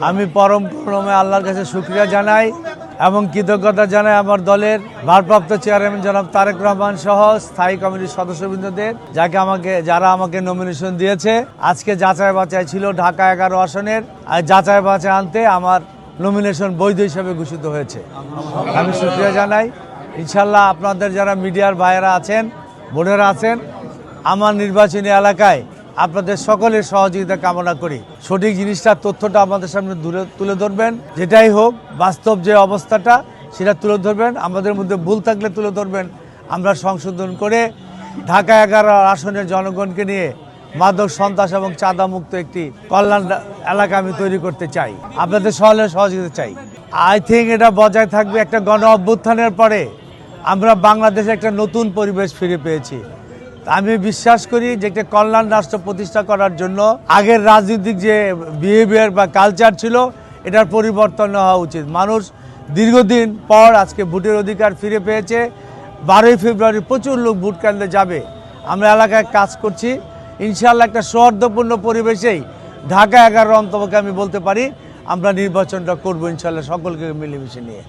আমি পরম করুণাময় আল্লাহর কাছে শুকরিয়া জানাই এবং কৃতজ্ঞতা জানাই আমার দলের ভারপ্রাপ্ত চেয়ারম্যান জনাব তারেক রহমান সহ স্থায়ী কমিটির সদস্যবৃন্দদের যারা আমাকে নমিনেশন দিয়েছে। আজকে যাচাই বাছাই ছিল ঢাকা 11 আসনের, আর যাচাই বাছাই আনতে আমার নমিনেশন বৈধ হিসেবে ঘোষিত হয়েছে। আমি শুকরিয়া জানাই। ইনশাল্লাহ আপনাদের যারা মিডিয়ার ভাইয়েরা আছেন, বোনেরা আছেন, আমার নির্বাচনী এলাকায় আপনাদের সকলের সহযোগিতা কামনা করি। সঠিক জিনিসটা, তথ্যটা আমাদের সামনে তুলে ধরবেন। যেটাই হোক, বাস্তব যে অবস্থাটা সেটা তুলে ধরবেন। আমাদের মধ্যে ভুল থাকলে তুলে ধরবেন, আমরা সংশোধন করে ঢাকা 11 আসনের জনগণকে নিয়ে মাদক, সন্ত্রাস এবং চাঁদা মুক্ত একটি কল্যাণ এলাকা আমি তৈরি করতে চাই। আপনাদের সকলের সহযোগিতা চাই। আই থিঙ্ক এটা বজায় থাকবে। একটা গণ অভ্যুত্থানের পরে আমরা বাংলাদেশে একটা নতুন পরিবেশ ফিরে পেয়েছি। আমি বিশ্বাস করি যে একটা কল্যাণ রাষ্ট্র প্রতিষ্ঠা করার জন্য আগের রাজনৈতিক যে বিহেভিয়ার বা কালচার ছিল, এটার পরিবর্তন হওয়া উচিত। মানুষ দীর্ঘদিন পর আজকে ভোটের অধিকার ফিরে পেয়েছে। 12ই ফেব্রুয়ারি প্রচুর লোক ভোট কেন্দ্রে যাবে। আমরা এলাকায় কাজ করছি। ইনশাআল্লাহ একটা সৌহার্দ্যপূর্ণ পরিবেশেই ঢাকা 11 অন্তপক্ষে আমি বলতে পারি আমরা নির্বাচনটা করবো ইনশাআল্লাহ, সকলকে মিলেমিশে নিয়ে।